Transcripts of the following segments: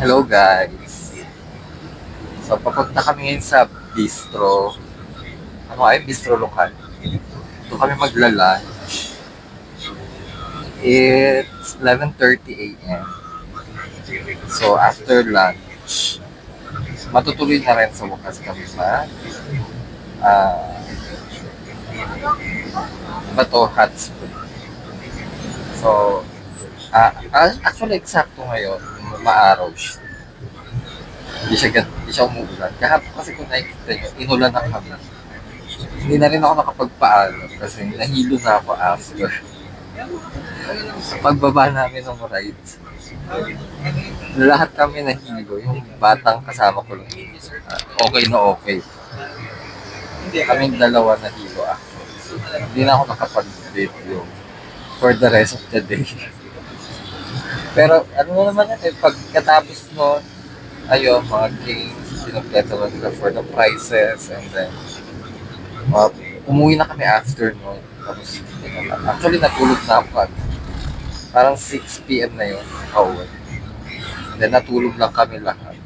Hello guys. So papunta kami ngayon sa bistro. Ano ay bistro lokal. Doon kami magla-lunch. It's 11:30 a.m. So after lunch, matutuloy na rin sa wakas kami sa Bato Hot Spring. So actually eksakto ngayon, maaraw siya. Hindi siya umuulan. Kahapon kasi kung nakikita nyo, inulan na kami. Hindi na rin ako nakapagpaalam kasi nahilo na ako after pagbaba namin ng rides. Lahat kami nahilo. Yung batang kasama ko lang. Okay na okay. Kaming dalawa nahilo actually. So, hindi na ako nakapag-video for the rest of the day. Pero ano na naman yan eh, pagkatapos mo, ayun, mga games, pinumpleto mo nila for the prizes, and then, uh, umuwi na kami after no. Tapos, actually, natulog na ako. Parang 6 p.m. na yun, pauwi. And then, natulog lang kami lahat.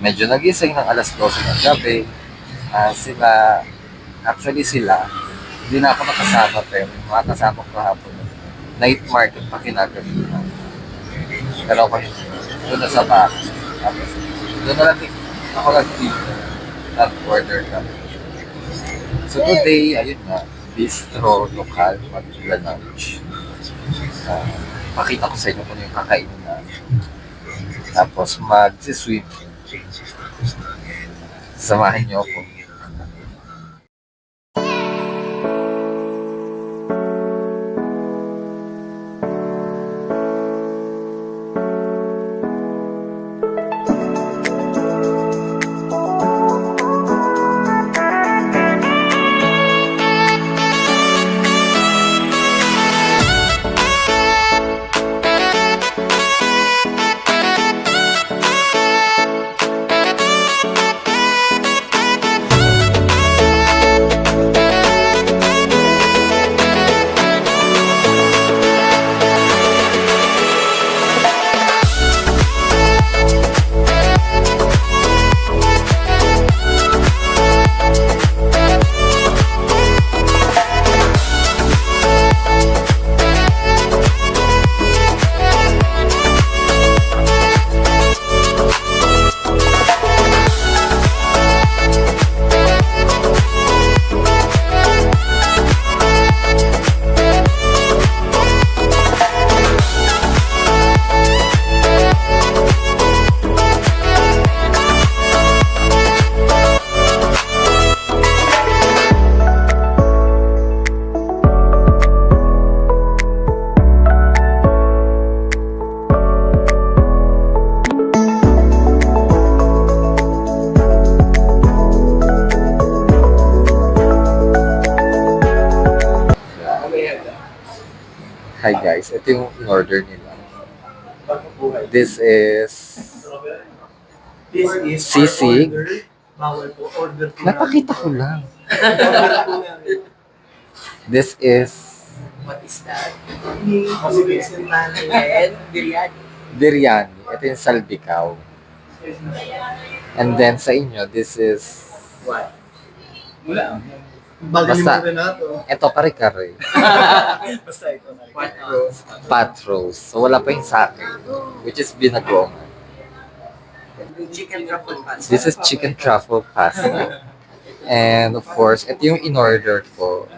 Medyo nagising ng alas 12 ng gabi. Sila, hindi na ako nakasama, pero yung mga kasama ko hapon, night market pa kinagabi. Pero ako, doon na sa bahay. Tapos, doon na lang ako nag-dito at order kami. So today, ayun nga, bistro lokal, mag-lunch. Uh, Pakita ko sa inyo kung ano yung kakainin na. Tapos mag-swim. Samahan niyo ako. Hi guys, ito yung in-order nila. This is sisig. Napakita ko lang. This is What is that? And biryani. biryani. Ito yung salbikaw. And then sa inyo, this is What? basta, ito kare-kare. Basta ito. What else? Pot roast. So wala pa yung sake, which is binagongan. Chicken truffle pasta. This is chicken truffle pasta. And of course, ito yung in-order ko.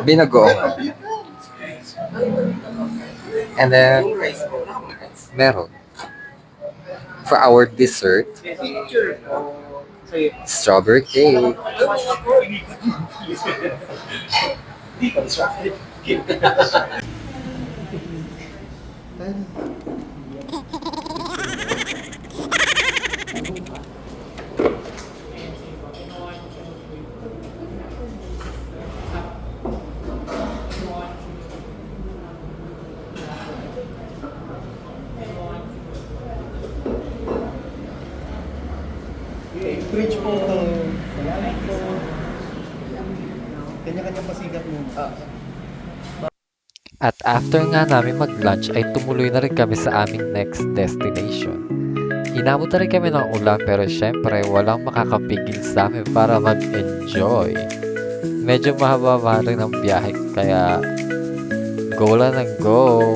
Binagongan. And then, meron. For our dessert, strawberry cake. Fridge po. Salamat po. Kanya-kanya pasigat mo. At after nga namin mag-lunch ay tumuloy na rin kami sa aming next destination. Inabot na rin kami ng ulan pero syempre walang makakapigil sa amin para mag-enjoy. Medyo mahaba rin ang biyahe kaya go lang ng go!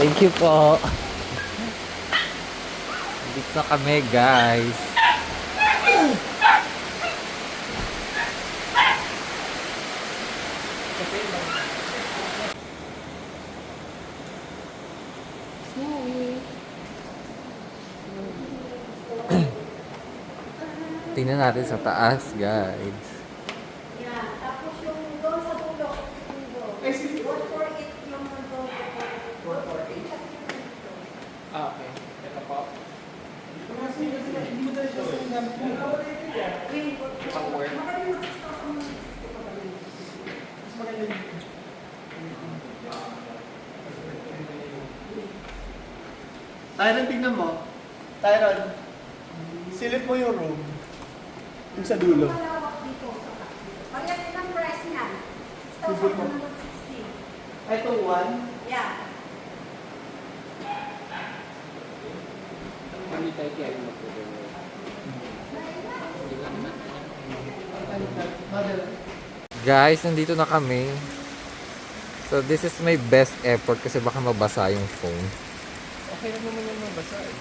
Thank you po. Dito na kami, guys. Tingnan natin sa taas, guys. Tapos yung doon sa dulo. 148 yung doon. Ah, okay. Ito po. Pang work. Tyron, tignan mo. Tyron, silip mo yung room. Yung sa dulo. Malawak dito sa taas. Kaya ilang price niyan? 1,160. Ito, one. Yeah. Hindi tayo kaya yung Guys, nandito na kami. So, this is my best effort kasi baka mabasa yung phone. Okay lang naman yung mabasa eh.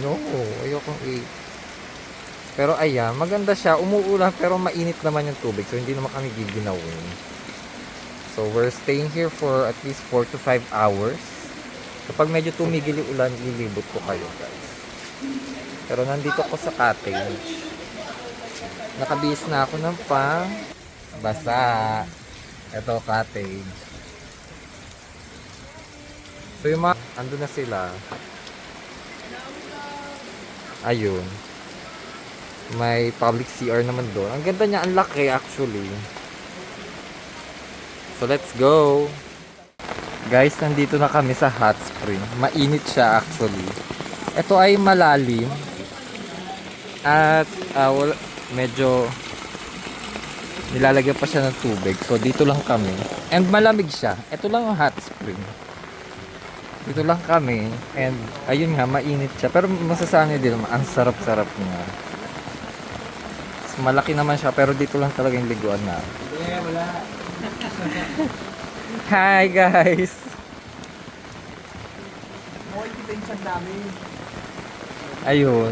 No, ayokong Pero ayan, maganda siya. Umuulan pero mainit naman yung tubig. So, hindi naman kami giginawin. So, we're staying here for at least 4 to 5 hours. Kapag medyo tumigil yung ulan, lilibot ko kayo, guys. Pero nandito ko sa cottage. Nakabihis na ako ng pang basa. Ito, cottage. So, yung mga, andun na sila. Ayun. May public CR naman doon. Ang ganda niya, ang laki actually. So, let's go! Guys, nandito na kami sa hot spring. Mainit siya actually. Ito ay malalim. At medyo nilalagyan pa siya ng tubig. So, dito lang kami. And malamig siya. Ito lang ang hot spring. Dito lang kami. And ayun nga, mainit siya. Pero masasanay din naman. Ang sarap-sarap niya. Malaki naman siya. Pero dito lang talaga yung liguan na. Yeah, wala. Hi guys! Okay, kita yung siyang namin. Ayun.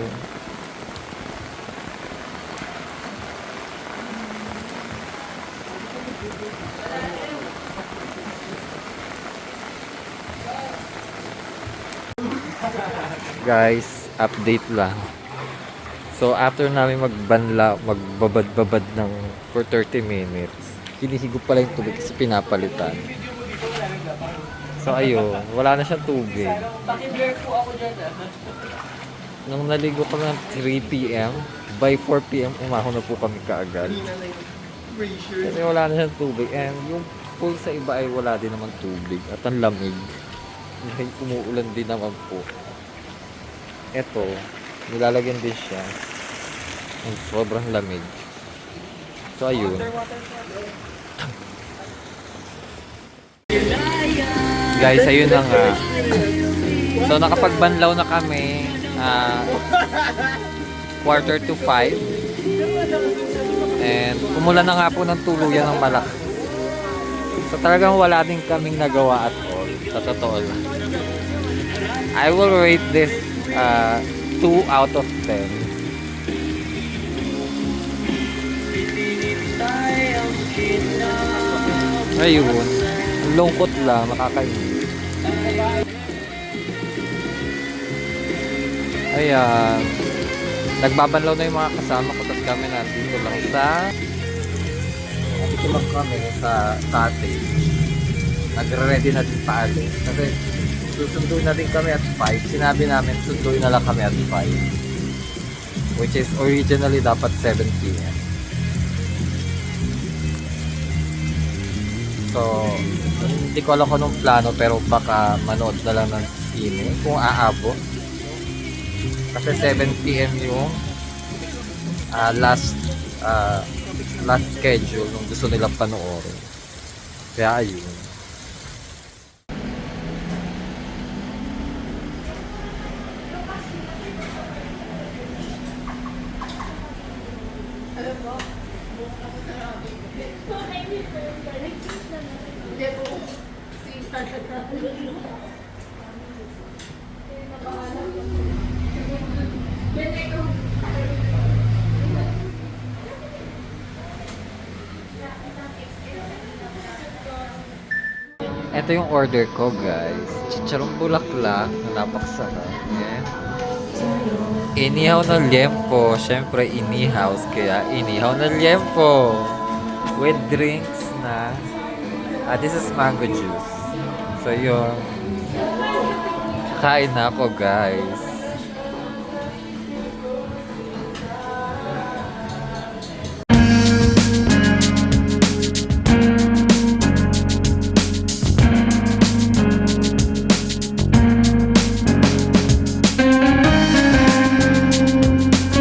Guys, update lang. So after namin magbabad-babad ng for 30 minutes, hinihigop pala yung tubig kasi pinapalitan. So ayun, wala na siyang tubig. Pakiblur po ako dyan ah. Nung naligo kami ng 3 p.m., by 4 p.m. umahon na po kami kaagad. Kasi wala na siyang tubig. And yung pool sa iba ay wala din naman tubig. At ang lamig. Dahil umuulan din naman po. Ito, nilalagyan din siya. Ang sobrang lamig. So ayun. Guys, ayun na nga. So nakapagbanlaw na kami. 4:45. And umulan na nga po ng tuluyan ng malaki. So talagang wala din kaming nagawa at all. Sa totoo lang. I will rate this 2 out of 10. Ayun. Ang lungkot lang, makakainis. Ayan. Nagbabanlaw na yung mga kasama ko, tapos kami nandito lang sa... Nandito lang kami sa cottage. Nagre-ready na din paalis. Kasi susunduin na din kami at 5. Sinabi namin, sunduin na lang kami at 5. Which is originally dapat 7 p.m. So, hindi ko alam kung anong plano pero baka manood na lang ng sine kung aabot. Kasi 7 p.m. yung last schedule nung gusto nilang panoorin. Kaya ayun. Ito yung order ko, guys. Chicharong bulaklak na napakasarap. Yan. Inihaw na liempo. Siyempre, inihaw. Kaya, inihaw na liempo. With drinks na. This is mango juice. So, yun. Kain na ako, guys.